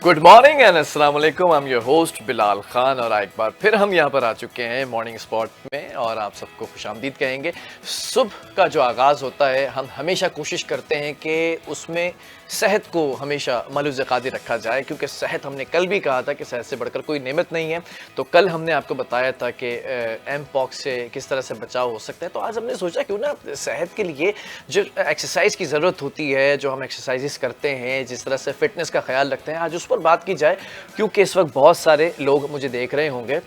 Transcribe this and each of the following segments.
Good morning and अस्सलाम वालेकुम। I am your host Bilal Khan और एक बार फिर हम यहाँ पर आ चुके हैं मॉर्निंग स्पॉट में और आप सबको खुशामदीद कहेंगे। सुबह का जो आगाज़ होता है हम हमेशा कोशिश करते हैं कि उसमें सेहत को हमेशा मलूज़ क़ादिर रखा जाए, क्योंकि सेहत हमने कल भी कहा था कि सेहत से बढ़कर कोई नेमत नहीं है। तो कल हमने आपको बताया था कि एम पॉक्स से किस तरह से बचाव हो सकता है। तो आज हमने सोचा क्यों ना सेहत के लिए जो एक्सरसाइज की ज़रूरत होती है, जो हम एक्सरसाइजेस करते हैं, जिस तरह से फ़िटनेस का ख्याल रखते हैं, आज उस पर बात की जाए। क्योंकि इस वक्त बहुत सारे लोग मुझे देख रहे होंगे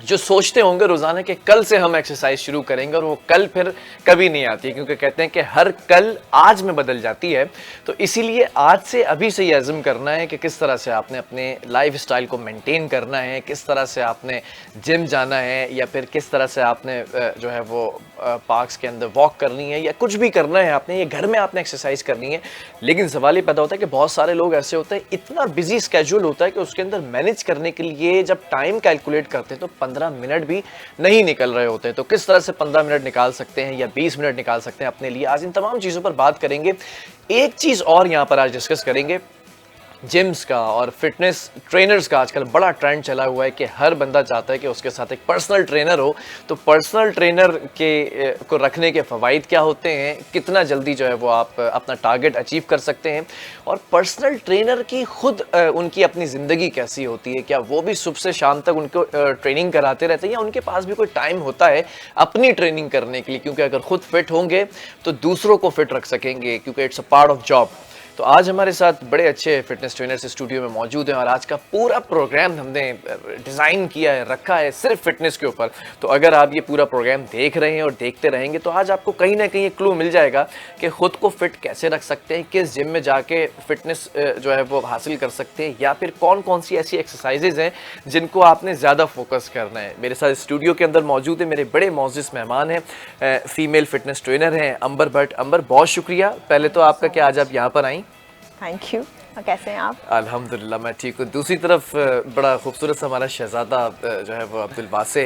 जो सोचते होंगे रोज़ाना कि कल से हम एक्सरसाइज शुरू करेंगे, और वो कल फिर कभी नहीं आती, क्योंकि कहते हैं कि हर कल आज में बदल जाती है। तो इसीलिए आज से अभी से ये अज़म करना है कि किस तरह से आपने अपने लाइफ स्टाइल को मेंटेन करना है, किस तरह से आपने जिम जाना है, या फिर किस तरह से आपने जो है वो पार्क्स के अंदर वॉक करनी है, या कुछ भी करना है आपने, ये घर में आपने एक्सरसाइज करनी है। लेकिन सवाल ये पैदा होता है कि बहुत सारे लोग ऐसे होते हैं, इतना बिजी स्केड्यूल होता है कि उसके अंदर मैनेज करने के लिए जब टाइम कैलकुलेट करते हैं तो 15 मिनट भी नहीं निकल रहे होते हैं। तो किस तरह से 15 मिनट निकाल सकते हैं या 20 मिनट निकाल सकते हैं अपने लिए, आज इन तमाम चीज़ों पर बात करेंगे। एक चीज़ और यहाँ पर आज डिस्कस करेंगे, जिम्स का और फिटनेस ट्रेनर्स का आजकल बड़ा ट्रेंड चला हुआ है कि हर बंदा चाहता है कि उसके साथ एक पर्सनल ट्रेनर हो। तो पर्सनल ट्रेनर के को रखने के फ़वाइद क्या होते हैं, कितना जल्दी जो है वो आप अपना टारगेट अचीव कर सकते हैं, और पर्सनल ट्रेनर की खुद उनकी अपनी ज़िंदगी कैसी होती है, क्या वो भी सुबह से शाम तक उनको ट्रेनिंग कराते रहते हैं, या उनके पास भी कोई टाइम होता है अपनी ट्रेनिंग करने के लिए। क्योंकि अगर खुद फिट होंगे तो दूसरों को फिट रख सकेंगे, क्योंकि it's a part of job. तो आज हमारे साथ बड़े अच्छे फिटनेस ट्रेनर्स स्टूडियो में मौजूद हैं, और आज का पूरा प्रोग्राम हमने डिज़ाइन किया है, रखा है सिर्फ फिटनेस के ऊपर। तो अगर आप ये पूरा प्रोग्राम देख रहे हैं और देखते रहेंगे तो आज आपको कहीं ना कहीं एक क्लू मिल जाएगा कि ख़ुद को फिट कैसे रख सकते हैं, किस जिम में जाके फिटनेस जो है वो हासिल कर सकते हैं, या फिर कौन कौन सी ऐसी एक्सरसाइजेज हैं जिनको आपने ज़्यादा फोकस करना है। मेरे साथ स्टूडियो के अंदर मौजूद है मेरे बड़े मोअज़्ज़िज़ मेहमान हैं, फीमेल फिटनेस ट्रेनर हैं अंबर भट्ट। अंबर, बहुत शुक्रिया पहले तो आपका कि आज आप यहाँ पर आई। Thank you. कैसे हैं आप? अल्हम्दुलिल्लाह मैं ठीक हूँ। दूसरी तरफ बड़ा खूबसूरत हमारा शहजादा जो है वो अब्दुल वासे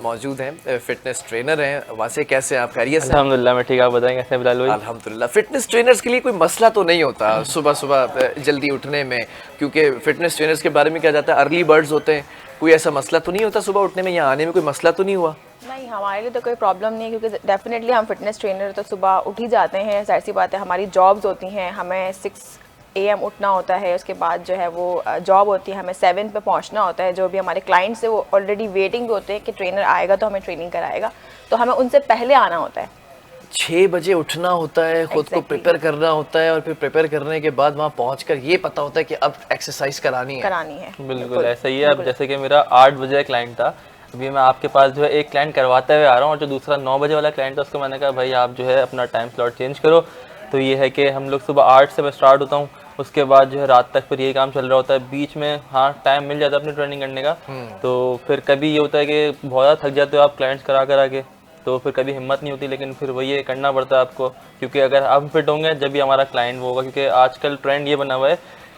मौजूद हैं, फिटनेस ट्रेनर हैं। वासे, कैसे हैं आप? खैरियत से? अल्हम्दुलिल्लाह मैं ठीक। आप बताएं कैसे हैं बिलाल भाई? अल्हम्दुलिल्लाह। फिटनेस ट्रेनर्स के लिए कोई मसला तो नहीं होता सुबह सुबह जल्दी उठने में, क्योंकि फिटनेस ट्रेनर्स के बारे में कहा जाता है अर्ली बर्ड्स होते हैं। कोई ऐसा मसला तो नहीं होता सुबह उठने में, यहाँ आने में कोई मसला तो नहीं हुआ? नहीं, हमारे लिए तो कोई प्रॉब्लम नहीं है, क्योंकि डेफिनेटली हम फिटनेस ट्रेनर तो सुबह उठ ही जाते हैं। जाहिर सी बात है, हमारी जॉब्स होती हैं, हमें 6 AM उठना होता है, उसके बाद जो है वो जॉब होती है, हमें 7 पे पहुंचना होता है। जो भी हमारे क्लाइंट्स है वो ऑलरेडी वेटिंग पे होते हैं कि ट्रेनर आएगा तो हमें ट्रेनिंग कराएगा, तो हमें उनसे पहले आना होता है। 6 बजे उठना होता है, खुद को प्रिपेयर करना होता है, और फिर प्रिपेयर करने के बाद वहाँ पहुँचकर ये पता होता है कि अब एक्सरसाइज करानी है। बिल्कुल ऐसा ही है। अब जैसे कि मेरा 8 बजे क्लाइंट था, अभी मैं आपके पास जो है एक क्लाइंट करवाते हुए आ रहा हूँ, और जो दूसरा 9 बजे वाला क्लाइंट था उसको मैंने कहा भाई आप जो है अपना टाइम स्लॉट चेंज करो। तो ये है कि हम लोग सुबह 8 से मैं स्टार्ट होता हूँ, उसके बाद जो है रात तक फिर यही काम चल रहा होता है। बीच में हाँ टाइम मिल जाता है अपनी ट्रेनिंग करने का। तो फिर कभी ये होता है कि बहुत ज़्यादा थक जाते हो आप क्लाइंट्स करा के, तो फिर कभी हिम्मत नहीं होती, लेकिन फिर वही ये करना पड़ता है आपको, क्योंकि अगर आप फिट होंगे जब भी हमारा क्लाइंट वो होगा। क्योंकि आजकल ट्रेंड ये बना हुआ है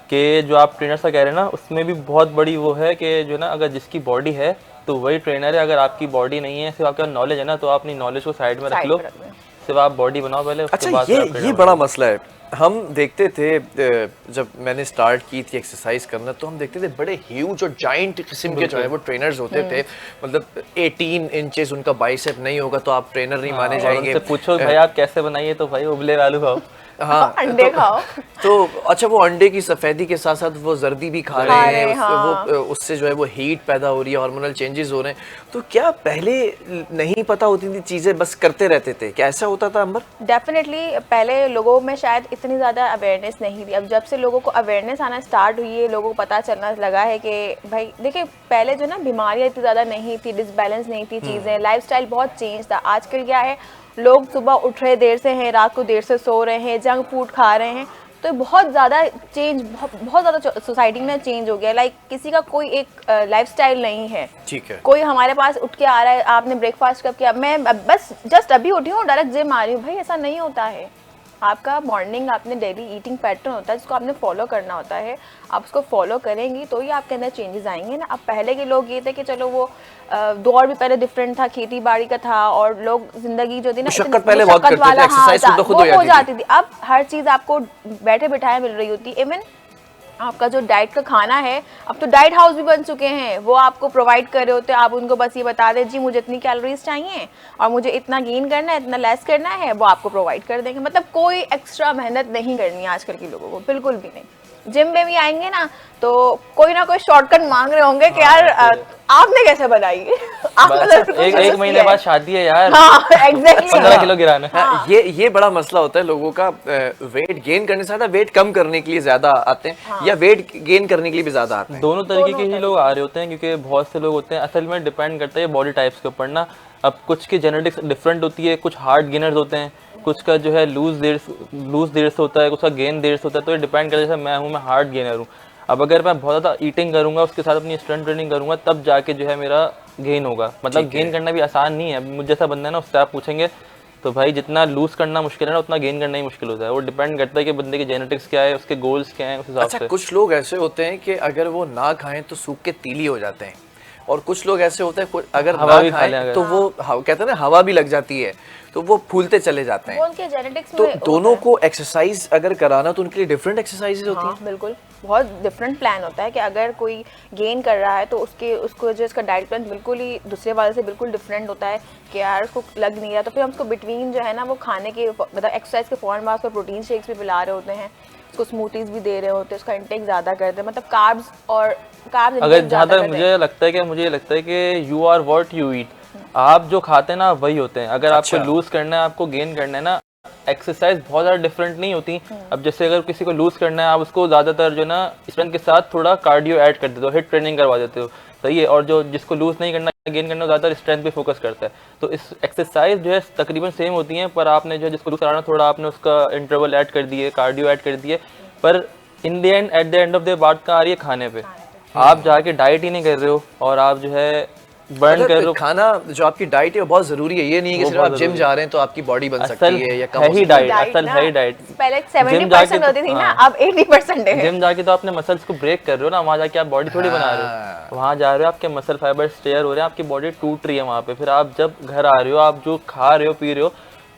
कि जो आप ट्रेनर सा कह रहे हैं ना, उसमें भी बहुत बड़ी वो है कि जो ना अगर जिसकी बॉडी है तो वही ट्रेनर है। अगर आपकी बॉडी नहीं है, सिर्फ आपका नॉलेज है ना, तो आप अपनी नॉलेज को साइड में रख लो, सिर्फ आप बॉडी बनाओ पहले, उसके बाद ये बड़ा मसला है। हम देखते थे जब मैंने स्टार्ट की थी एक्सरसाइज करना, तो हम देखते थे बड़े ह्यूज और जाइंट किस्म के जो है वो ट्रेनर्स होते थे। मतलब 18 इंचेस उनका बाइसेप नहीं होगा तो आप ट्रेनर नहीं माने जाएंगे। पूछो भाई आप कैसे बनाइए, तो भाई उबले आलू खाओ। हाँ, अंडे खाओ। तो अच्छा, वो अंडे की सफेदी के साथ साथ वो जर्दी भी खा रहे हैं, वो उससे जो है वो हीट पैदा हो रही है, हार्मोनल चेंजेस हो रहे हैं। तो क्या पहले नहीं पता होती थी चीजें, बस करते रहते थे? क्या ऐसा होता था अंबर? डेफिनेटली पहले लोगों में शायद इतनी ज़्यादा अवेयरनेस नहीं थी। अब जब से लोगों को अवेयरनेस आना स्टार्ट हुई है, लोगों को पता चलना लगा है कि भाई देखिए, पहले जो ना बीमारियाँ इतनी ज़्यादा नहीं थी, डिसबैलेंस नहीं थी चीज़ें, लाइफस्टाइल बहुत चेंज था। आजकल क्या है, लोग सुबह उठ रहे देर से हैं, रात को देर से सो रहे हैं, जंक फूड खा रहे हैं, तो बहुत ज़्यादा चेंज, बहुत ज़्यादा सोसाइटी में चेंज हो गया। लाइक किसी का कोई एक लाइफस्टाइल नहीं है। ठीक है, कोई हमारे पास उठ के आ रहा है, आपने ब्रेकफास्ट कब किया, मैं बस जस्ट अभी उठी हूँ डायरेक्ट जिम आ रही हूँ। भाई ऐसा नहीं होता है। आपका मॉर्निंग आपने डेली ईटिंग पैटर्न होता है जिसको आपने फॉलो करना होता है। आप उसको फॉलो करेंगी तो ही आपके अंदर चेंजेस आएंगे ना। अब पहले के लोग ये थे कि चलो वो दौर भी पहले डिफरेंट था, खेती बाड़ी का था, और लोग जिंदगी जो थी ना मुशक्कत वाला, हाँ, वो हो जाती थी। अब हर चीज़ आपको बैठे बिठाए मिल रही होती है। इवन आपका जो डाइट का खाना है, अब तो डाइट हाउस भी बन चुके हैं, वो आपको प्रोवाइड कर रहे होते हैं। आप उनको बस ये बता दें जी मुझे इतनी कैलोरीज चाहिए और मुझे इतना गेन करना है, इतना लेस करना है, वो आपको प्रोवाइड कर देंगे। मतलब कोई एक्स्ट्रा मेहनत नहीं करनी है आजकल के लोगों को, बिल्कुल भी नहीं। जिम में भी आएंगे ना तो कोई ना कोई शॉर्टकट मांग रहे होंगे कि यार आपने कैसे बनाई एक महीने बाद शादी है यार। हाँ एग्जैक्टली 15 किलो गिराना है। हाँ, ये बड़ा मसला होता है लोगों का। वेट गेन करने से ज्यादा वेट कम करने के लिए ज्यादा आते हैं, हाँ। या वेट गेन करने के लिए भी ज्यादा आते हैं। दोनों तरीके के ही लोग आ रहे होते हैं, क्योंकि बहुत से लोग होते हैं, असल में डिपेंड करता है बॉडी टाइप्स के ऊपर ना। अब कुछ की जेनेटिक्स डिफरेंट होती है, कुछ हार्ड गेनर्स होते हैं, कुछ का जो है लूज देर से होता है, कुछ का गेन देर से होता है। तो ये डिपेंड करता है, जैसे मैं हार्ड गेनर हूँ। अब अगर मैं बहुत ज़्यादा ईटिंग करूँगा, उसके साथ अपनी स्ट्रेंथ ट्रेनिंग करूँगा, तब जाके जो है मेरा गेन होगा। मतलब गेन करना भी आसान नहीं है। मुझे जैसा बंदा है ना, उससे आप पूछेंगे तो भाई जितना लूज करना मुश्किल है ना, उतना गेन करना ही मुश्किल होता है। वो डिपेंड करता है कि बंदे की जेनेटिक्स क्या है, उसके गोल्स क्या हैं, उस हिसाब अच्छा, से। कुछ लोग ऐसे होते हैं कि अगर वो ना खाएं तो सूख के तीली हो जाते हैं, और कुछ लोग ऐसे होते हैं अगर हवा भी ना खा लें खाएं अगर। तो वो कहते हैं ना हवा भी लग जाती है, तो वो फूलते चले जाते हैं। वो उनके जेनेटिक्स तो में दोनों को एक्सरसाइज अगर कराना तो उनके लिए डिफरेंट एक्सरसाइजेज होती हैं। हाँ बिल्कुल, बहुत डिफरेंट प्लान होता है कि अगर कोई गेन कर रहा है तो उसको जो इसका डाइट प्लान बिल्कुल ही दूसरे वाले से बिल्कुल डिफरेंट होता है कि यार उसको लग नहीं रहा, तो फिर हम उसको बिटवीन जो है ना वो खाने के मतलब एक्सरसाइज के फौरन बाद उसको प्रोटीन शेक्स भी पिला रहे होते हैं, उसको स्मूथीज भी दे रहे होते हैं, उसका इंटेक ज़्यादा करते हैं, मतलब कार्ब्स अगर जहाँ तक मुझे लगता है कि you are what you eat. आप जो खाते हैं ना वही होते हैं। अगर आपको लूज करना है, आपको गेन करना है ना, एक्सरसाइज बहुत ज़्यादा डिफरेंट नहीं होती। अब जैसे अगर किसी को लूज करना है, आप उसको ज़्यादातर जो ना स्ट्रेंथ के साथ थोड़ा कार्डियो ऐड कर देते हो, हिट ट्रेनिंग करवा देते हो, सही है। और जो जिसको लूज नहीं करना, गेन करना, ज़्यादातर स्ट्रेंथ पे फोकस करता है। तो इस एक्सरसाइज जो है तकरीबन सेम होती हैं, पर आपने जो है जिसको लूज कराना, थोड़ा आपने उसका इंटरवल ऐड कर दिए, कार्डियो ऐड कर दिए। पर in the end, at the end of the बात का आ रही है खाने पे। आप जाके डाइट ही नहीं कर रहे हो और आप जो है बर्न कर रहे हो। खाना जो आपकी डाइट है वो बहुत जरूरी है। ये नहीं है कि सिर्फ आप जिम जा रहे हैं तो आपकी बॉडी बन सकती है या कम हो सकती है। डाइट असल है ही डाइट। पहले 70% होती थी ना, अब 80% है। जिम जाके तो अपने मसल्स को ब्रेक कर रहे हो ना, वहाँ जाके आप बॉडी थोड़ी बना रहे हो। वहाँ जा रहे हो, आपके मसल फाइबर्स टेयर हो रहे हैं, आपकी बॉडी टूट रही है वहाँ पे। फिर आप जब घर आ रहे हो, आप जो खा रहे हो पी रहे हो,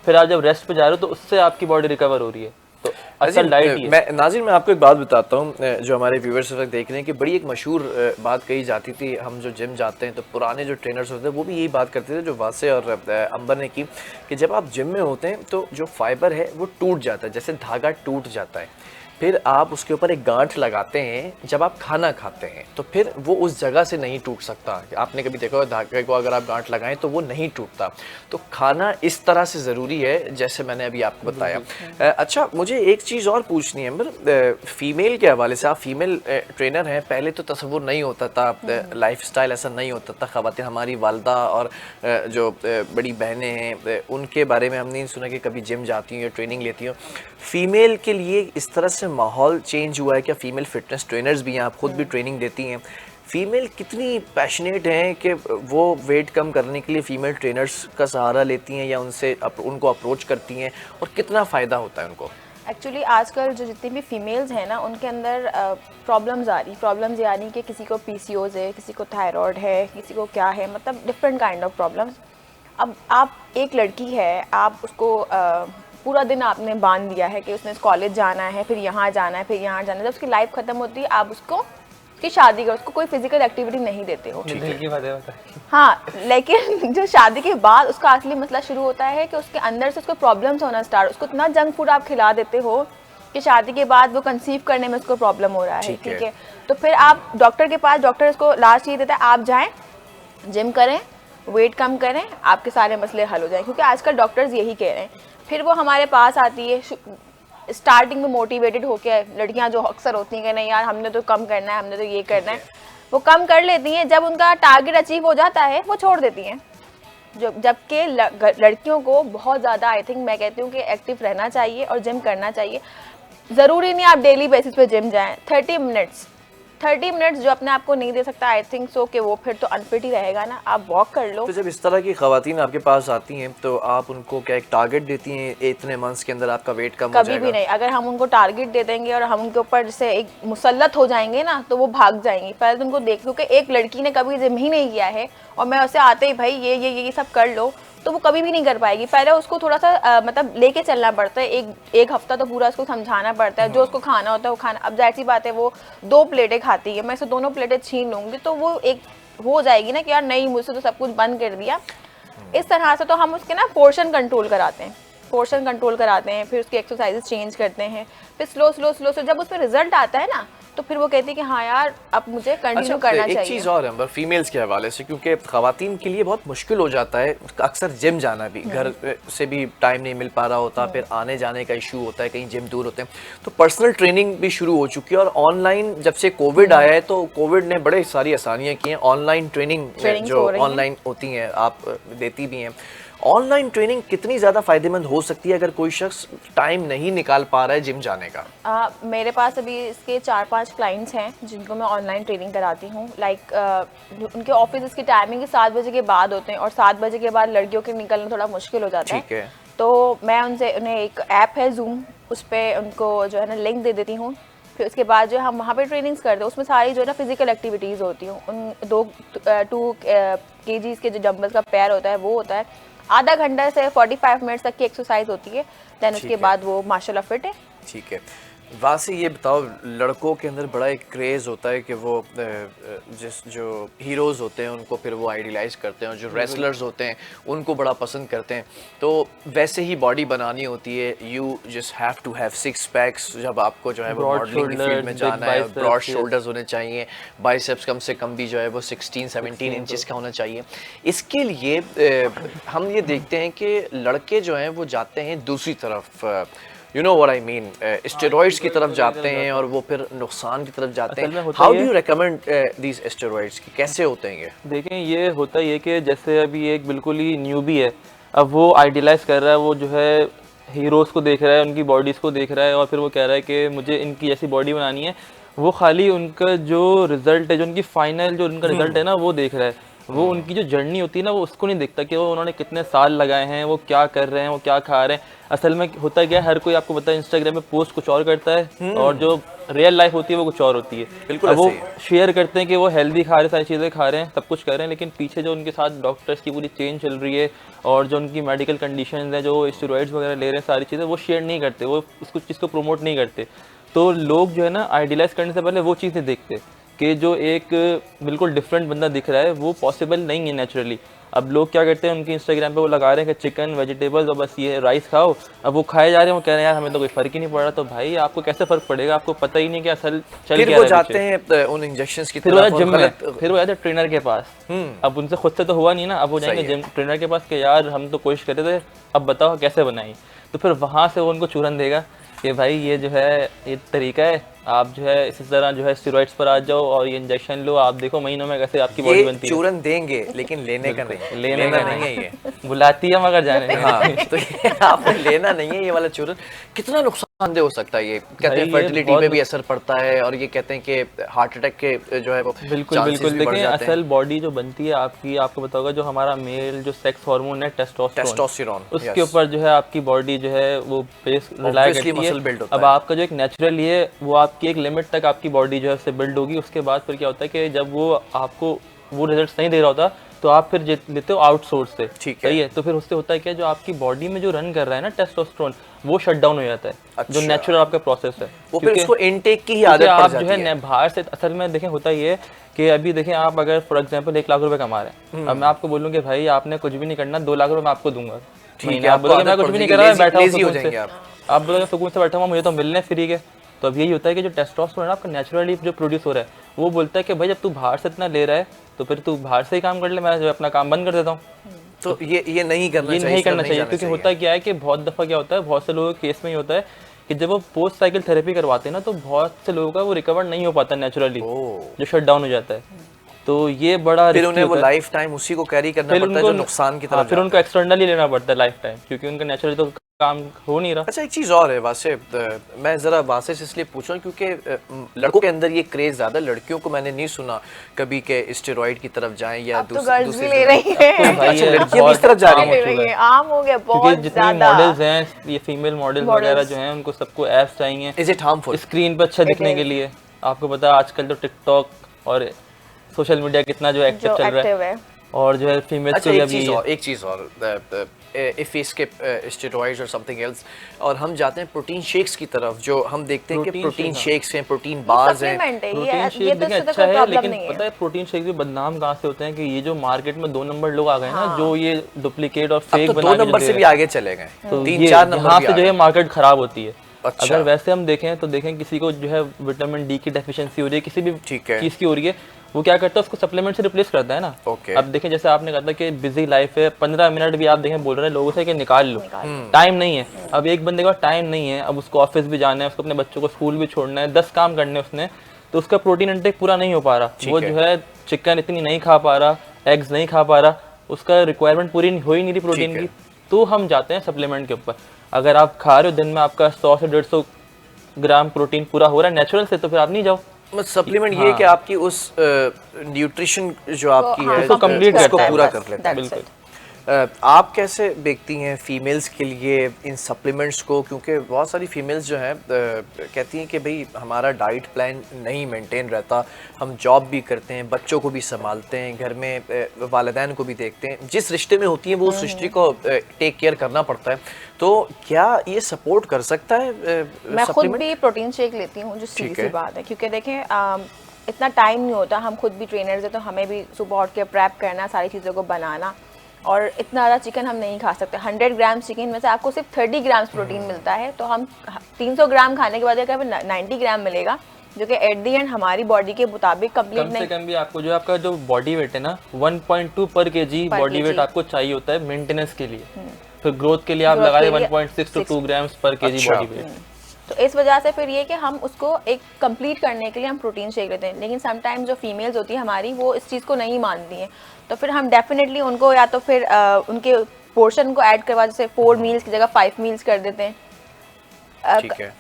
फिर आप जब रेस्ट पे जा रहे हो तो उससे आपकी बॉडी रिकवर हो रही है। तो असल डाइट ही है। नाज़रीन, मैं आपको एक बात बताता हूँ, जो हमारे व्यूअर्स इस वक्त देख रहे हैं कि बड़ी एक मशहूर बात कही जाती थी। हम जो जिम जाते हैं तो पुराने जो ट्रेनर्स होते हैं वो भी यही बात करते थे, जो वासे और अंबर ने की, कि जब आप जिम में होते हैं तो जो फाइबर है वो टूट जाता है, जैसे धागा टूट जाता है। फिर आप उसके ऊपर एक गांठ लगाते हैं जब आप खाना खाते हैं, तो फिर वो उस जगह से नहीं टूट सकता। आपने कभी देखा हो धागे को अगर आप गांठ लगाएं तो वो नहीं टूटता। तो खाना इस तरह से ज़रूरी है जैसे मैंने अभी आपको बताया। अच्छा, मुझे एक चीज़ और पूछनी है अंबर, फीमेल के हवाले से। आप फीमेल ट्रेनर हैं, पहले तो तसव्वुर नहीं होता था, लाइफस्टाइल ऐसा नहीं होता था। ख़वातीन, हमारी वालदा और जो बड़ी बहनें हैं, उनके बारे में हमने नहीं सुना कि कभी जिम जाती हूँ या ट्रेनिंग लेती हूँ। फीमेल के लिए इस तरह से माहौल चेंज हुआ है क्या? फीमेल फिटनेस ट्रेनर्स भी हैं, आप खुद भी ट्रेनिंग देती हैं। फीमेल कितनी पैशनेट हैं कि वो वेट कम करने के लिए फीमेल ट्रेनर्स का सहारा लेती हैं या उनको अप्रोच करती हैं, और कितना फ़ायदा होता है उनको? एक्चुअली आजकल जो जितनी भी फीमेल्स हैं ना, उनके अंदर प्रॉब्लम्स आ रही। प्रॉब्लम्स यानी कि किसी को PCOS है, किसी को थायराइड है, किसी को क्या है, मतलब डिफरेंट काइंड ऑफ प्रॉब्लम्स। अब आप एक लड़की है, आप उसको पूरा दिन आपने बांध दिया है कि उसने कॉलेज जाना है, फिर यहाँ जाना है, फिर यहाँ जाना है। जब उसकी लाइफ ख़त्म होती है, आप उसको की शादी कर, उसको कोई फिजिकल एक्टिविटी नहीं देते हो। हाँ, लेकिन जो शादी के बाद उसका असली मसला शुरू होता है कि उसके अंदर से उसको प्रॉब्लम्स होना स्टार्ट। उसको इतना जंक फूड आप खिला देते हो कि शादी के बाद वो कंसीव करने में उसको प्रॉब्लम हो रहा है। ठीक है, तो फिर आप डॉक्टर के पास, डॉक्टर उसको लास्ट ये देता है आप जाएँ, जिम करें, वेट कम करें, आपके सारे मसले हल हो जाएं, क्योंकि आजकल डॉक्टर्स यही कह रहे हैं। फिर वो हमारे पास आती है स्टार्टिंग में मोटिवेटेड होके, लड़कियां जो अक्सर होती हैं कि नहीं यार हमने तो कम करना है, हमने तो ये करना है, वो कम कर लेती हैं। जब उनका टारगेट अचीव हो जाता है वो छोड़ देती हैं। जबकि लड़कियों को बहुत ज़्यादा, आई थिंक मैं कहती हूँ कि एक्टिव रहना चाहिए और जिम करना चाहिए। ज़रूरी नहीं आप डेली बेसिस पे जिम जाएँ। 30 मिनट्स जो अपने आप को नहीं दे सकता, आई थिंक सो कि वो फिर तो अनफिट ही रहेगा ना। आप वॉक कर लो। तो जब इस तरह की ख़वातीन आपके पास आती हैं तो आप उनको क्या एक टारगेट देती हैं, इतने मंथ्स के अंदर आपका वेट कम हो जाएगा? कभी भी नहीं। अगर हम उनको टारगेट दे देंगे और हम उनके ऊपर जैसे एक मुसल्लत हो जाएंगे ना, तो वो भाग जाएंगी। पहले तो उनको देख लो कि एक लड़की ने कभी जिम ही नहीं किया है और मैं उसे आते ही भाई ये सब कर लो, तो वो कभी भी नहीं कर पाएगी। पहले उसको थोड़ा सा मतलब लेके चलना पड़ता है, एक हफ्ता तो पूरा उसको समझाना पड़ता है, जो उसको खाना होता है वो खाना। अब जाहिर सी बात है वो 2 प्लेटें खाती है, मैं से दोनों प्लेटें छीन लूँगी तो वो एक हो जाएगी ना कि यार नहीं, मुझसे तो सब कुछ बंद कर दिया। इस तरह से तो हम उसके ना पोर्शन कंट्रोल कराते हैं, फिर उसकी एक्सरसाइजेस चेंज करते हैं, फिर स्लो जब उसमें रिजल्ट आता है ना तो फिर वो कहती है कि हाँ यार अब मुझे कंटिन्यू करना चाहिए। एक चीज़ और है फीमेल्स के हवाले से, क्योंकि ख़वातीन के लिए बहुत मुश्किल हो जाता है अक्सर जिम जाना भी, घर से भी टाइम नहीं मिल पा रहा होता, फिर आने जाने का इशू होता है, कहीं जिम दूर होते हैं, तो पर्सनल ट्रेनिंग भी शुरू हो चुकी है। और ऑनलाइन जब से कोविड आया है तो कोविड ने बड़े सारी आसानियाँ की हैं। ऑनलाइन ट्रेनिंग जो ऑनलाइन होती हैं आप देती भी हैं, ऑनलाइन ट्रेनिंग कितनी ज़्यादा फ़ायदेमंद हो सकती है अगर कोई शख्स टाइम नहीं निकाल पा रहा है जिम जाने का? मेरे पास अभी इसके 4-5 क्लाइंट्स हैं जिनको मैं ऑनलाइन ट्रेनिंग कराती हूँ। लाइक उनके ऑफिस की टाइमिंग 7 बजे के बाद होते हैं और 7 बजे के बाद लड़कियों के निकलना थोड़ा मुश्किल हो जाता है। तो मैं उन्हें एक ऐप है Zoom, उस पर उनको जो है ना लिंक दे देती हूँ। फिर उसके बाद जो है हम वहाँ पे ट्रेनिंग्स करते हैं, उसमें सारी जो है ना फिजिकल एक्टिविटीज़ होती हैं। उन 2 kgs के जो डंबल्स का पैर होता है वो होता है, आधा घंटा से 45 मिनट्स तक की एक्सरसाइज होती है। देन उसके बाद वो माशाल्लाह फिट है। ठीक है, वासी ये बताओ, लड़कों के अंदर बड़ा एक क्रेज़ होता है कि वो जो हीरोज़ होते हैं उनको फिर वो आइडियलाइज़ करते हैं, और जो रेसलर्स होते हैं उनको बड़ा पसंद करते हैं। तो वैसे ही बॉडी बनानी होती है, you just have to have 6 packs जब आपको जो है वो मॉडलिंग की फील्ड में जाना है। ब्रॉड शोल्डर्स होने चाहिए, बाइसेप्स कम से कम भी जो है वो 16-17 इंचेस का होना चाहिए। इसके लिए हम ये देखते हैं कि लड़के जो हैं वो जाते हैं दूसरी तरफ, you know what I mean, steroids की तरफ जाते हैं और वो फिर नुकसान की तरफ जाते हैं। How do you recommend these steroids की, कैसे होते हैं ये? देखें, ये होता ये कि जैसे अभी एक बिल्कुल ही न्यूबी है, अब वो आइडियलाइज़ कर रहा है, वो जो है हीरोज़ को देख रहा है, उनकी बॉडीज़ को देख रहा है और फिर वो कह रहा है कि मुझे इनकी जैसी बॉडी बनानी है। वो खाली उनका जो रिज़ल्ट है, जो उनकी फाइनल जो उनका रिज़ल्ट है ना, वो देख रहा है। वो उनकी जो जर्नी होती है ना, वो उसको नहीं देखता कि वो उन्होंने कितने साल लगाए हैं, वो क्या कर रहे हैं, वो क्या खा रहे हैं। असल में होता क्या है, हर कोई आपको पता है इंस्टाग्राम पे पोस्ट कुछ और करता है और जो रियल लाइफ होती है वो कुछ और होती है। बिल्कुल, वो शेयर करते हैं कि वो हेल्दी खा रहे, सारी चीज़ें खा रहे हैं, सब कुछ कर रहे हैं, लेकिन पीछे जो उनके साथ डॉक्टर्स की पूरी चेन चल रही है और जो उनकी मेडिकल कंडीशन है, जो स्टेरॉइड्स वगैरह ले रहे हैं, सारी चीज़ें वो शेयर नहीं करते, वो उसको चीज़ को प्रमोट नहीं करते। तो लोग जो है ना, आइडियलाइज़ करने से पहले वो चीज़ नहीं देखते कि जो एक बिल्कुल डिफरेंट बंदा दिख रहा है वो पॉसिबल नहीं है नेचुरली। अब लोग क्या करते हैं, उनके इंस्टाग्राम पे वो लगा रहे हैं कि चिकन, वेजिटेबल्स और बस ये राइस खाओ। अब वो खाए जा रहे हैं, वो कह रहे हैं यार हमें तो कोई फ़र्क ही नहीं पड़ रहा। तो भाई आपको कैसे फ़र्क पड़ेगा, आपको पता ही नहीं कि असल चल क्या रहा है। वो जाते हैं उन इंजेक्शंस की तरफ, जिम में, फिर वो जाते हैं ट्रेनर के पास। अब उनसे खुद से तो हुआ नहीं ना, अब वो जाएंगे जिम ट्रेनर के पास कि यार हम तो कोशिश कर रहे थे, अब बताओ कैसे बनाई। तो फिर वहाँ से वो उनको चूरन देगा कि भाई ये जो है ये तरीका है, आप जो है इसी तरह जो है स्टेरॉइड्स पर आ जाओ और ये इंजेक्शन लो, आप देखो महीनों में कैसे आपकी बॉडी बनती है। चूरन देंगे लेकिन लेने का नहीं, लेने का नहीं है ये। बुलाती है मगर जाने नहीं। हाँ, तो ये आपने लेना नहीं है ये वाला चूरन। कितना नुकसानदेह हो सकता है ये? कहते हैं फर्टिलिटी पे भी असर पड़ता है और ये कहते हैं कि हार्ट अटैक के जो है वो बिल्कुल देखें, असल बॉडी जो बनती है आपकी, आपको पता होगा जो हमारा मेल जो सेक्स हार्मोन है टेस्टोस्टेरोन, उसके ऊपर जो है आपकी बॉडी जो है वो बेस रिलाई करती है। अब आपका जो एक नेचुरल है वो आपकी एक लिमिट तक आपकी बॉडी जो है उससे बिल्ड होगी। उसके बाद फिर क्या होता है कि जब वो आपको वो रिजल्ट्स नहीं दे रहा होता तो आप फिर लेते हो आउटसोर्स से, सही है। तो फिर उससे होता है क्या, जो आपकी बॉडी में जो रन कर रहा है ना टेस्टोस्टेरोन, वो शट डाउन हो जाता है। अच्छा। जो नेचुरल आपका प्रोसेस है वो फिर उसको इनटेक की ही आदत पड़ जाती है। आप जो है बाहर से, असल में देखें होता ये है कि अभी देखें आप अगर फॉर एग्जांपल 1 लाख रुपए कमा रहे हैं, अब मैं आपको बोलूँ कि भाई आपने कुछ भी नहीं करना, 2 लाख रुपए मैं आपको दूंगा, आप बोलोगे मैं कुछ भी नहीं कर रहा, बैठा हूँ सुकून से, आप बोलोगे सुकून से बैठा हुआ, मुझे तो मिलने फ्री के। तो अब यही होता है कि जो टेस्टोस्टेरोन आपका नेचुरली जो प्रोड्यूस हो रहा है, वो बोलता है कि भाई जब तू बाहर से इतना ले रहा है तो फिर तू बाहर से ही काम कर ले, मैं जो अपना काम बंद कर देता हूँ। तो ये नहीं करना चाहिए, क्योंकि होता क्या है कि बहुत दफ़ा क्या होता है, बहुत से लोगों के केस में ये होता है कि जब वो पोस्ट साइकिल थेरेपी करवाते हैं ना, तो बहुत से लोगों का वो रिकवर नहीं हो पाता नेचुरली, जो शट डाउन हो जाता है। तो ये बड़ा फिर उन्हें वो लाइफ टाइम उसी को कैरी करना पड़ता है जो नुकसान की तरफ, फिर उनको एक्सटर्नली लेना पड़ता है लाइफ टाइम, क्योंकि उनका नेचुरली तो काम हो नहीं रहा। अच्छा, एक चीज़ और है वासे, मैं ज़रा वासे से इसलिए पूछ रहा हूँ क्योंकि लड़कों के अंदर ये क्रेज़ ज़्यादा, लड़कियों को मैंने नहीं सुना कभी के स्टेरॉइड की तरफ जाएं या दूसरी ले रही है। लड़कियां इस तरफ जा रही हैं, आम हो गया बहुत जितनी मॉडल्स हैं, ये फीमेल मॉडल्स वगैरह जो हैं, उनको सबको एप्स चाहिए। Is it harmful? स्क्रीन पर अच्छा दिखने के लिए। आपको पता है आजकल तो टिकटॉक और सोशल मीडिया कितना जो एक्टिव चल रहा है, और जो है फीमेल्स अच्छा को भी एक चीज़ और इफ वी स्किप स्टेरॉइड्स और समथिंग एल्स और हम जाते हैं प्रोटीन शेक्स की तरफ, जो हम देखते हैं कि प्रोटीन शेक्स हैं, प्रोटीन बार्स हैं। सप्लीमेंट है प्रोटीन ये शेक तो देखिए इससे अच्छा कोई है, प्रॉब्लम लेकिन नहीं पता है। है प्रोटीन शेक भी बदनाम कहाँ से होते हैं कि ये जो मार्केट में 2 नंबर लोग आ गए ना, जो ये डुप्लीकेट और फेक अब तो बना 2 के नंबर जो से दे भी रहे हैं, आगे चले गए, तो 3-4 नंबर यहाँ भी से आ जो है गए। मार्केट खराब होती है। अच्छा। अगर वैसे हम देखें तो देखें किसी को जो है विटामिन डी की डेफिशिएंसी हो रही है, किसी भी ठीक है। चीज़ की हो रही है, वो क्या करता है उसको सप्लीमेंट से रिप्लेस करता है ना। ओके। अब देखें जैसे आपने कहा था कि बिजी लाइफ है, 15 मिनट भी आप देखें बोल रहे हैं लोगों से कि निकाल लो, टाइम नहीं है। अब एक बंदे का टाइम नहीं है, अब उसको ऑफिस भी जाना है, उसको अपने बच्चों को स्कूल भी छोड़ना है, 10 काम करने हैं उसने, तो उसका प्रोटीन इंटेक पूरा नहीं हो पा रहा। वो जो है चिकन इतनी नहीं खा पा रहा, एग्स नहीं खा पा रहा, उसका रिक्वायरमेंट पूरी हो ही नहीं रही प्रोटीन की, तो हम जाते हैं सप्लीमेंट के ऊपर। अगर आप खा रहे हो दिन में आपका 100 से 150 ग्राम प्रोटीन पूरा हो रहा है नेचुरल से, तो फिर आप नहीं जाओ। सप्लीमेंट ये है कि आपकी उस न्यूट्रिशन जो आपकी है उसको कंप्लीट उसको करता है, पूरा बस, कर लेता है। that's it। आप कैसे देखती हैं फीमेल्स के लिए इन सप्लीमेंट्स को, क्योंकि बहुत सारी फीमेल्स जो हैं कहती हैं कि भाई हमारा डाइट प्लान नहीं मेंटेन रहता, हम जॉब भी करते हैं, बच्चों को भी संभालते हैं, घर में वालिदैन को भी देखते हैं, जिस रिश्ते में होती हैं वो उस रिश्ते को टेक केयर करना पड़ता है, तो क्या ये सपोर्ट कर सकता है मैं खुद supplement? भी प्रोटीन शेक लेती हूँ, जो सीधी सी बात है, क्योंकि देखें इतना टाइम नहीं होता, हम खुद भी ट्रेनर्स हैं, तो हमें भी सुबह उठ के प्रेप करना, सारी चीज़ों को बनाना, और इतना ज़्यादा चिकन हम नहीं खा सकते। 100 ग्राम चिकन में से आपको सिर्फ 30 ग्राम्स प्रोटीन मिलता है, तो हम 300 ग्राम खाने के बाद अगर 90 ग्राम मिलेगा, जो कि एट दी एंड हमारी बॉडी के मुताबिक कंप्लीट कम से नहीं। कम भी आपको जो आपका जो बॉडी वेट है ना 1.2 पर केजी बॉडी वेट आपको चाहिए होता है मेंटेनेंस के लिए। फिर ग्रोथ के लिए आप लगाए 1.6 टू 2 ग्राम्स पर केजी बॉडी वेट। तो इस वजह से फिर ये कि हम उसको एक कंप्लीट करने के लिए हम प्रोटीन शेक लेते हैं, लेकिन समटाइम जो फीमेल्स होती है हमारी, वो इस चीज़ को नहीं मानती हैं, तो फिर हम डेफिनेटली उनको या तो फिर उनके पोर्शन को ऐड करवा, जैसे 4 मील्स की जगह 5 मील्स कर देते हैं।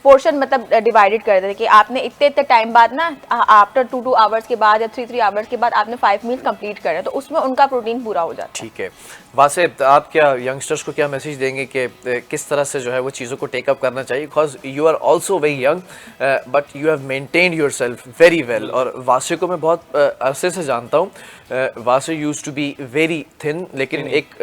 पोर्शन मतलब डिवाइडेड कर देते हैं कि आपने इतने इतने टाइम बाद ना, आफ्टर 2 आवर्स के बाद या 3 आवर्स के बाद आपने 5 मील्स कंप्लीट करना है, तो उसमें उनका प्रोटीन पूरा हो जाता है। ठीक है। वासे आप क्या यंगस्टर्स को क्या मैसेज देंगे कि किस तरह से जो है वो चीज़ों को टेकअप करना चाहिए, because you are also very young but you have maintained yourself very well, और वासे को मैं बहुत अरसे से जानता हूँ। Wasay used to be very thin, लेकिन एक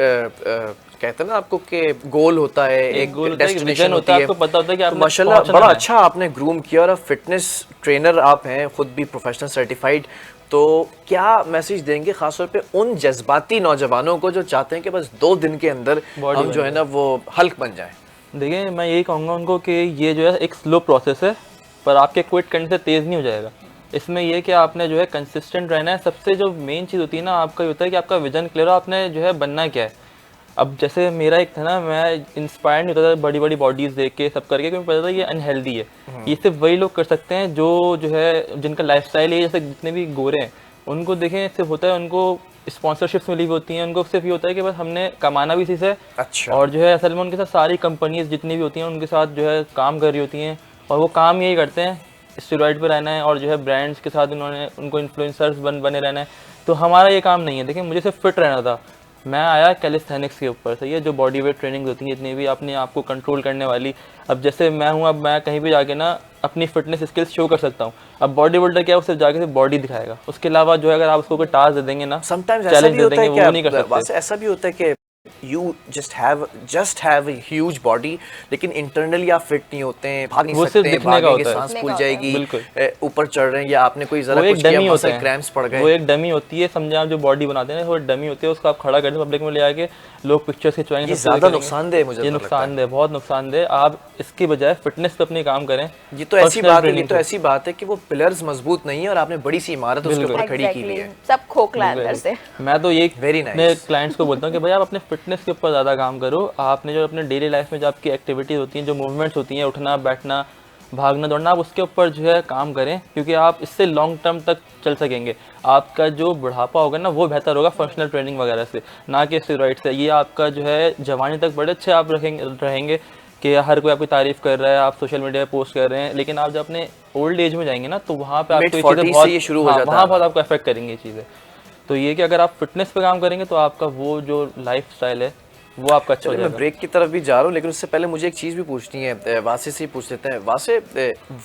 कहते हैं ना आपको कि गोल होता है, एक डेस्टिनेशन होती है, आपको पता होता है कि आपने माशाल्लाह पहुंचना बड़ा है। अच्छा आपने ग्रूम किया, और फिटनेस ट्रेनर आप हैं, खुद भी प्रोफेशनल सर्टिफाइड, तो क्या मैसेज देंगे खासतौर पे उन जज्बाती नौजवानों को जो चाहते हैं कि बस 2 दिन के अंदर हम जो है ना वो हल्क बन जाएं? देखिए मैं यही कहूँगा उनको कि ये जो है एक स्लो प्रोसेस है, पर आपके क्विट करने से तेज़ नहीं हो जाएगा। इसमें ये कि आपने जो है कंसिस्टेंट रहना है। सबसे जो मेन चीज़ होती है ना आपका, ये होता है कि आपका विजन क्लियर हो, आपने जो है बनना क्या है। अब जैसे मेरा एक था ना, मैं इंस्पायर नहीं होता था बड़ी बड़ी बॉडीज़ देख के सब करके, क्योंकि पता था ये अनहेल्दी है। ये सिर्फ वही लोग कर सकते हैं जो है जिनका लाइफस्टाइल है, जैसे जितने भी गोरे हैं उनको देखें, सिर्फ होता है उनको स्पॉन्सरशिप्स मिली हुई होती हैं, उनको सिर्फ ये होता है कि बस हमने कमाना भी इसी से। अच्छा। और जो है असल में उनके साथ सारी कंपनीज जितनी भी होती हैं उनके साथ जो है काम कर रही होती हैं, और वो काम यही करते हैं स्टेरॉइड पे रहना है, और जो है ब्रांड्स के साथ उन्होंने उनको इन्फ्लुएंसर्स बने रहना है। तो हमारा ये काम नहीं है। देखिए मुझे सिर्फ फिट रहना था, मैं आया कैलिस्थेनिक्स के ऊपर से, ये जो बॉडी वेट ट्रेनिंग होती है जितनी भी अपने आप को कंट्रोल करने वाली। अब जैसे मैं हूँ, अब मैं कहीं भी जाके ना अपनी फिटनेस स्किल्स शो कर सकता हूँ। अब बॉडी बिल्डर क्या है, वो सिर्फ जाके सिर्फ बॉडी दिखाएगा, उसके अलावा जो है अगर आप उसको कोई टास्क दे देंगे ना, समटाइम्स ऐसा चैलेंज भी दे होता देंगे, है वो नहीं कर कि सकते। ऐसा भी होता है कि you just have a huge body, लेकिन इंटरनली आप फिट नहीं होते हैं, भाग नहीं वो सकते सिर्फ हैं, दिखने का भागेंगे होता है। सांस फूल जाएगी, बिल्कुल। ऊपर चढ़ रहे हैं या आपने कोई जरा वो एक कुछ किया डमी होता मसल है, क्रैम्प्स पड़ गए, वो एक डमी होती है, समझे आप, जो बॉडी बनाते हैं वो डमी होती है, उसको आप खड़ा कर दो पब्लिक में ले आके, लोग पिक्चर्स खिंचवाएंगे। ये ज्यादा नुकसानदेह मुझे ये तो लगता है। नुकसानदेह, बहुत नुकसानदेह। आप इसकी बजाय फिटनेस पे अपनी काम करें। ये तो ऐसी Personal बात है, ये training तो पे। ऐसी बात है कि वो पिलर्स मजबूत नहीं है और आपने बड़ी सी इमारत उसके ऊपर खड़ी की हुई है। सब खोखला है अंदर से। मैं तो ये Very अपने nice. क्लाइंट्स को बोलता हूँ कि भाई आप अपने फिटनेस के ऊपर ज़्यादा काम करो। आपने जो अपने डेली लाइफ में जो आपकी एक्टिविटीज़ होती हैं, जो मूवमेंट्स होती हैं, उठना बैठना भागना दौड़ना, आप उसके ऊपर जो है काम करें, क्योंकि आप इससे लॉन्ग टर्म तक चल सकेंगे। आपका जो बुढ़ापा होगा ना वो बेहतर होगा फंक्शनल ट्रेनिंग वगैरह से, ना कि स्टेरॉइड से। ये आपका जो है जवानी तक बड़े अच्छे आप रहेंगे कि हर कोई आपकी तारीफ कर रहा है, आप सोशल मीडिया पे पोस्ट कर रहे हैं, लेकिन आप जब अपने ओल्ड एज में जाएंगे ना तो वहाँ पे आपको ये चीज़ें बहुत, ये शुरू हो जाता है, वहाँ बहुत आपको अफेक्ट करेंगी ये चीज़ें। तो ये कि अगर आप फिटनेस पे काम करेंगे तो आपका वो जो लाइफ स्टाइल है वो आपका अच्छा हो मैं जाएगा। ब्रेक की तरफ भी जा रहा हूँ, लेकिन उससे पहले मुझे एक चीज़ भी पूछनी है, वासे से ही पूछ लेते हैं। वासे,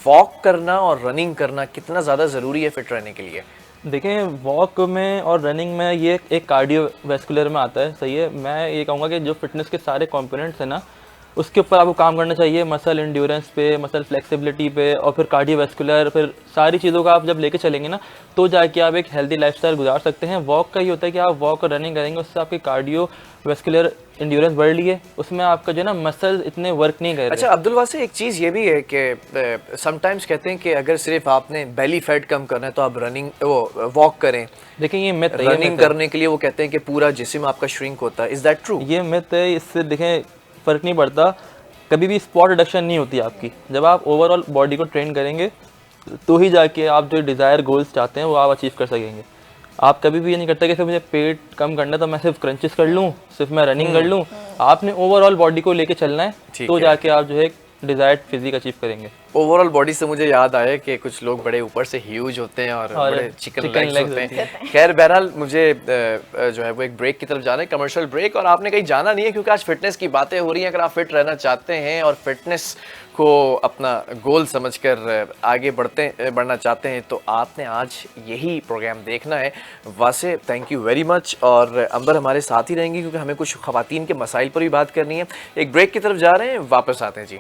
वॉक करना और रनिंग करना कितना ज़्यादा ज़रूरी है फिट रहने के लिए? देखें, वॉक में और रनिंग में ये एक कार्डियोवैस्कुलर में आता है, सही है। मैं ये कहूँगा कि जो फिटनेस के सारे कंपोनेंट्स हैं ना, उसके ऊपर आपको काम करना चाहिए, मसल इंड्योरेंस पे, मसल फ्लेक्सिबिलिटी पे, और फिर कार्डियोवैस्कुलर, फिर सारी चीज़ों का आप जब लेके चलेंगे ना, तो जाके आप एक हेल्दी लाइफस्टाइल गुजार सकते हैं। वॉक का ये होता है कि आप वॉक और रनिंग करेंगे, उससे आपकी कार्डियोवैस्कुलर इंड्योरेंस बढ़ रही है, उसमें आपका जो है ना मसल इतने वर्क नहीं कर रहे। अच्छा अब्दुल वासी, एक चीज़ ये भी है कि समटाइम्स कहते हैं कि अगर सिर्फ आपने बेली फैट कम करना है तो आप रनिंग वो वॉक करें। देखिए ये मिथ है, रनिंग करने के लिए वो कहते हैं कि पूरा जिस्म आपका श्रिंक होता है। Is that true? ये मिथ है, इससे देखें फ़र्क नहीं पड़ता, कभी भी स्पॉट रिडक्शन नहीं होती आपकी। जब आप ओवरऑल बॉडी को ट्रेन करेंगे तो ही जाके आप जो डिज़ायर गोल्स चाहते हैं वो आप अचीव कर सकेंगे। आप कभी भी ये नहीं करते कि सिर्फ मुझे पेट कम करना है तो मैं सिर्फ क्रंचेस कर लूँ, सिर्फ मैं रनिंग कर लूँ। आपने ओवरऑल बॉडी को लेके चलना है, तो जाके आप जो है डिज़ायर्ड फिजिक अचीव करेंगे। ओवरऑल बॉडी से मुझे याद आया कि कुछ लोग बड़े ऊपर से ह्यूज होते हैं और बड़े चिकन लेग्स होते हैं। खैर बहरहाल मुझे जो है वो एक ब्रेक की तरफ जाना है, कमर्शियल ब्रेक, और आपने कहीं जाना नहीं है क्योंकि आज फिटनेस की बातें हो रही हैं। अगर आप फिट रहना चाहते हैं और फिटनेस को अपना गोल समझकर आगे बढ़ना चाहते हैं तो आपने आज यही प्रोग्राम देखना है। वासे थैंक यू वेरी मच, और अंबर हमारे साथ ही रहेंगी क्योंकि हमें कुछ ख़वातीन के मसाइल पर भी बात करनी है। एक ब्रेक की तरफ जा रहे हैं, वापस आते हैं जी।